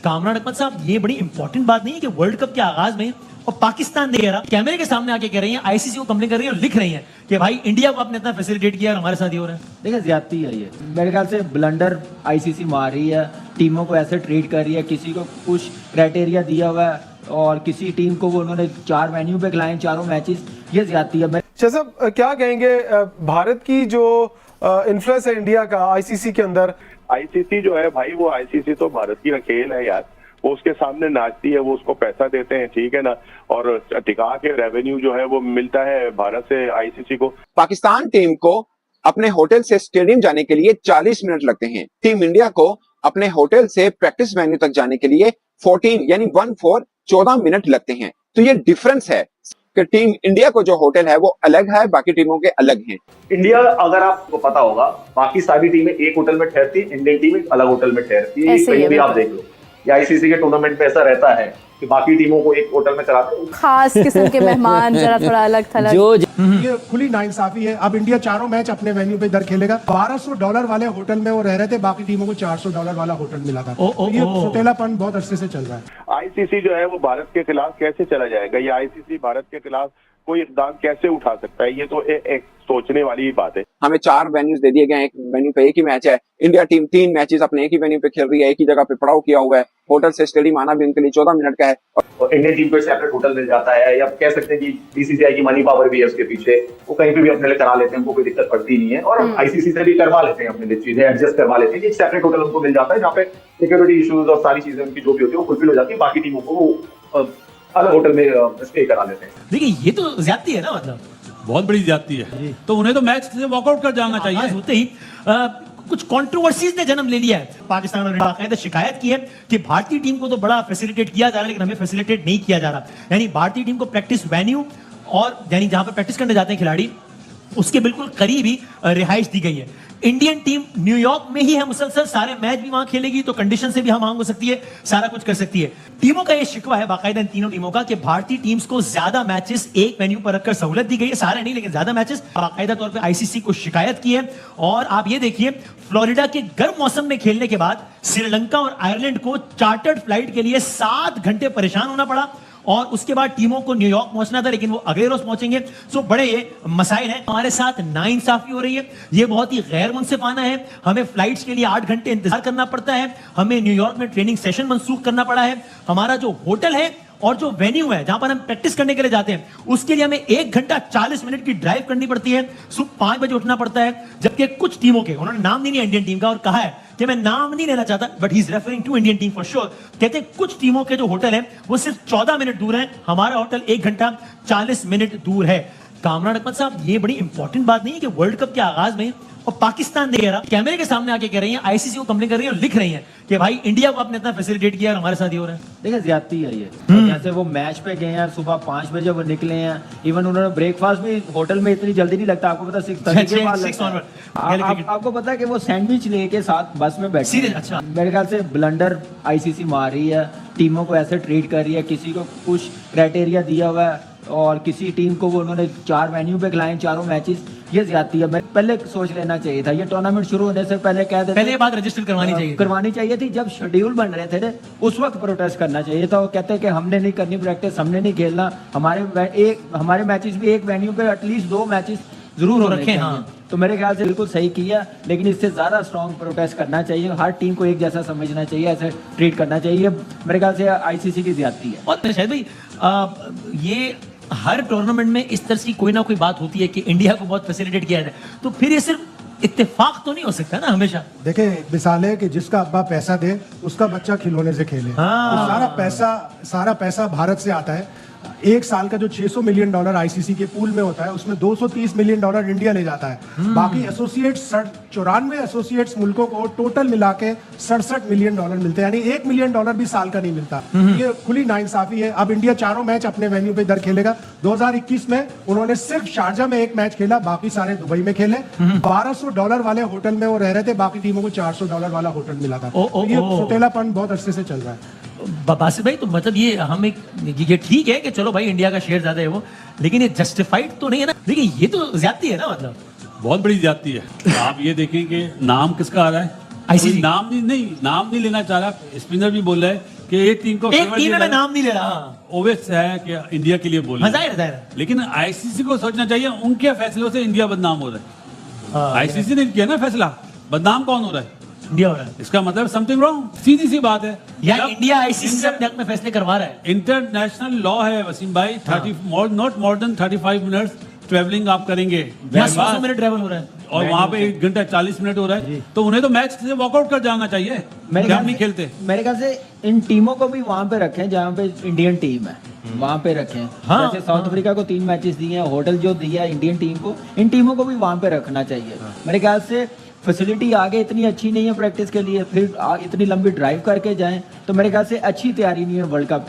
कामरान अहमद साहब, ये बड़ी इंपॉर्टेंट बात नहीं है कि वर्ल्ड कप के आगाज में और पाकिस्तान दे रहा कैमरे के सामने आके कह रही है, आईसीसी को कंप्लेन कर रही है और लिख रही है कि भाई इंडिया को आपने इतना फैसिलिटेट किया और हमारे साथ ये हो रहा है। देखिए ज्यादती है ये, मेरे ख्याल से ब्लंडर आईसीसी मार रही है, टीमों को ऐसे ट्रीट कर रही है, किसी को कुछ क्राइटेरिया दिया हुआ है और किसी टीम को वो उन्होंने 4 वेन्यू पे खिलाए, चारों मैचेस, ये ज्यादती है। शाह साहब क्या कहेंगे भारत की जो इन्फ्लुएंस है इंडिया का आईसीसी के अंदर? आईसीसी जो है भाई, वो आईसीसी तो भारत की खेल है यार, वो उसके सामने नाचती है, वो उसको पैसा देते हैं, ठीक है ना, और टिका के रेवेन्यू जो है वो मिलता है भारत से आईसीसी को। पाकिस्तान टीम को अपने होटल से स्टेडियम जाने के लिए 40 मिनट लगते हैं। टीम इंडिया को अपने होटल से प्रैक्टिस वेन्यू तक जाने के लिए 14 मिनट लगते हैं। तो ये डिफरेंस है कि टीम इंडिया को जो होटल है वो अलग है, बाकी टीमों के अलग हैं। इंडिया, अगर आपको पता होगा, बाकी सारी टीमें एक होटल में ठहरती है, इंडियन टीम एक अलग होटल में ठहरती है। कहीं भी आप देख लो, या आईसीसी के टूर्नामेंट में ऐसा रहता है कि बाकी टीमों को एक होटल में कराते हैं, खास किस्म के मेहमान, जरा थोड़ा अलग थलग। ये खुली नाइंसाफी है। अब इंडिया चारों मैच अपने वेन्यू पे इधर खेलेगा। $1200 वाले होटल में वो रह रहे थे, बाकी टीमों को $400 वाला होटल मिला था। ये सोतेलापन बहुत अरसे से चल रहा है। आईसीसी जो है वो भारत के खिलाफ कैसे चला जाएगा, या आईसीसी भारत के खिलाफ कोई इकदाम कैसे उठा सकता है, ये तो एक सोचने वाली बात है। हमें 4 वेन्यूज दे दिए गए हैं, एक वेन्यू पे एक ही मैच है। इंडिया टीम 3 मैचेस अपने एक ही वेन्यू पे खेल रही है, एक ही जगह पे पड़ाव किया हुआ है। होटल से स्टेडियम आना भी उनके लिए 14 मिनट का है। और इंडियन टीम को सेपरेट होटल मिल जाता है, या कह सकते हैं कि बीसीसीआई की मनी पावर भी है उसके पीछे, वो कहीं पे भी अपने लिए करा लेते हैं, उनको कोई दिक्कत पड़ती नहीं है। और आईसीसी से भी करवा लेते हैं, अपने लिए चीजें एडजस्ट करवा लेते हैं कि सेपरेट होटल उनको मिल जाता है, जहाँ पे सिक्योरिटी इश्यूज और सारी चीजें उनकी जो भी होती है वो फुलफिल हो जाती है। बाकी टीमों को वो अलग होटल में स्टे करा लेते हैं। देखिए ये तो ज्यादती है ना, मतलब बहुत बड़ी ज्यादती है। तो उन्हें तो मैच से वॉकआउट कर जाना चाहिए। होते ही कुछ कंट्रोवर्सीज ने जन्म ले लिया है। पाकिस्तान और बाकायदा शिकायत की है कि भारतीय टीम को तो बड़ा फैसिलिटेट किया जा रहा है, लेकिन हमें फैसिलिटेट नहीं किया जा रहा। यानी भारतीय टीम को प्रैक्टिस वेन्यू और यानी जहां पर प्रैक्टिस करने जाते हैं खिलाड़ी, उसके बिल्कुल करीब ही रिहाइश दी गई है। इंडियन टीम न्यूयॉर्क में ही है मुसलसल, सारे मैच भी वहां खेलेगी, तो कंडीशन से भी हम मांग हो सकती है, सारा कुछ कर सकती है। टीमों का ये शिकवा है बाकायदा इन तीनों टीमों का कि भारतीय टीम्स को ज्यादा मैचेस एक वेन्यू पर रखकर सहूलत दी गई है, सारे नहीं लेकिन ज्यादा मैचेस। बाकायदा तौर पे आईसीसी को शिकायत की है। और आप ये देखिए, फ्लोरिडा के गर्म मौसम में खेलने के बाद श्रीलंका और आयरलैंड को चार्टर्ड फ्लाइट के लिए 7 घंटे परेशान होना पड़ा, और उसके बाद टीमों को न्यूयॉर्क पहुंचना था, लेकिन वो अगले रोज पहुंचेंगे। सो बड़े ये मसाइल हैं। हमारे साथ नाइंसाफी हो रही है, ये बहुत ही गैर मुनसिफाना है। हमें फ्लाइट्स के लिए 8 घंटे इंतजार करना पड़ता है, हमें न्यूयॉर्क में ट्रेनिंग सेशन मंसूख करना पड़ा है। हमारा जो होटल है और जो वेन्यू है जहां पर हम प्रैक्टिस करने के लिए जाते हैं, उसके लिए हमें 1 घंटा 40 मिनट की ड्राइव करनी पड़ती है। सुबह 5 बजे उठना पड़ता है। जबकि कुछ टीमों के, उन्होंने नाम नहीं लिया इंडियन टीम का और कहा है कि मैं नाम नहीं लेना चाहता, but he is referring to Indian team for sure. कहते हैं कुछ टीमों के जो होटल है वो सिर्फ 14 मिनट दूर है, हमारा होटल 1 घंटा 40 मिनट दूर है। कामरान अहमद साहब, ये बड़ी इंपॉर्टेंट बात नहीं है कि वर्ल्ड कप के आगाज में और पाकिस्तान दे रहा कैमरे के सामने आके कह रही है, आईसीसी को कंप्लेन कर रही है और लिख रही है कि भाई इंडिया को आपने इतना फैसिलिटेट किया और हमारे साथ ये हो रहा है। देखिए ज्यादती है ये। जैसे वो मैच पे गए हैं, सुबह 5 बजे वो निकले हैं, इवन उन्होंने ब्रेकफास्ट भी होटल में इतनी जल्दी नहीं लगता, आपको पता 6:30 के बाद लगता है। आपको पता है कि वो सैंडविच लेके साथ बस में बैठे। अच्छा, मेरे ख्याल से ब्लंडर आईसीसी मार रही है, टीमों को ऐसे ट्रीट कर रही है, किसी को कुछ क्राइटेरिया दिया हुआ है और किसी टीम को वो उन्होंने 4 वेन्यू पे खिलाए, चारों मैचेस, ये ज्यादती है। पहले सोच लेना चाहिए था, ये टूर्नामेंट शुरू होने से पहले कह देते, पहले ये बात रजिस्टर करवानी चाहिए थी। जब शेड्यूल बन रहे थे उस वक्त प्रोटेस्ट करना चाहिए था। वो कहते हैं कि हमने नहीं करनी प्रैक्टिस, हमने नहीं खेलना, हमारे मैचेस भी एक वेन्यू पे एटलीस्ट 2 मैचेस जरूर होने चाहिए। हाँ। तो मेरे ख्याल से बिल्कुल सही किया, लेकिन इससे ज्यादा स्ट्रॉन्ग प्रोटेस्ट करना चाहिए। हर टीम को एक जैसा समझना चाहिए, ऐसे ट्रीट करना चाहिए। मेरे ख्याल से आईसीसी की ज्यादती है। और शायद भाई ये हर टूर्नामेंट में इस तरह की कोई ना कोई बात होती है कि इंडिया को बहुत फैसिलिटेट किया जाए, तो फिर ये सिर्फ इत्तेफाक तो नहीं हो सकता ना हमेशा। देखे, मिसाल है कि जिसका अब्बा पैसा दे उसका बच्चा खिलौने से खेले। तो सारा पैसा भारत से आता है। 1 साल का जो $600 मिलियन आईसीसी के पूल में होता है, उसमें $230 मिलियन इंडिया ले जाता है। बाकी एसोसिएट्स 94 एसोसिएट्स मुल्कों को टोटल मिला के $67 मिलियन मिलते हैं, यानी $1 मिलियन भी साल का नहीं मिलता। ये खुली नाइंसाफी है। अब इंडिया चारों मैच अपने वेन्यू पे इधर खेलेगा। 2021 में उन्होंने सिर्फ शारजा में 1 मैच खेला, बाकी सारे दुबई में खेले। $1200 वाले होटल में वो रह रहे थे, बाकी टीमों को $400 वाला होटल मिला था। ये सोतेलापन बहुत अरसे से चल रहा है। बासित भाई, तो मतलब ये हम ये ठीक है कि चलो भाई इंडिया का शेयर ज्यादा है वो, लेकिन ये जस्टिफाइड तो नहीं है ना। देखिए ये तो ज्यादती है ना, मतलब बहुत बड़ी ज्यादती है। आप ये देखें कि नाम किसका आ रहा है, आईसीसी नाम नहीं लेना चाह रहा। स्पिनर भी बोल रहा है कि एक टीम को एक टीम में मैं नाम नहीं ले रहा। ओवेस है कि इंडिया के लिए बोल रहा जाहिर है। लेकिन आईसीसी को सोचना चाहिए, उनके फैसलों से इंडिया बदनाम हो रहा है। आईसीसी ने किया ना फैसला, बदनाम कौन हो रहा है? इंडिया हो रहा है। इसका मतलब समथिंग रॉन्ग, सीधी सी बात है। यार इंडिया आईसीसी से अपने हक में फैसले करवा रहा है। इंटरनेशनल लॉ है वसीम भाई, 30 not more than 35 minutes travelling आप करेंगे, 100 मिनट ट्रेवल हो रहा है और वहां पे 1 घंटा 40 मिनट हो रहा है, तो उन्हें तो मैच से वॉकआउट कर जाना चाहिए। हम नहीं खेलते। मेरे ख्याल से इन टीमों को भी वहां पे रखें जहाँ पे इंडियन टीम है, वहां पे रखें। जैसे साउथ अफ्रीका को 3 मैचेस दिए हैं, होटल जो दिया है इंडियन टीम को, इन टीमों को भी वहां पे रखना चाहिए। मेरे ख्याल से फैसिलिटी आगे इतनी अच्छी नहीं है प्रैक्टिस के लिए, फिर इतनी लंबी ड्राइव करके जाएं, तो मेरे ख्याल से अच्छी तैयारी नहीं है वर्ल्ड कप।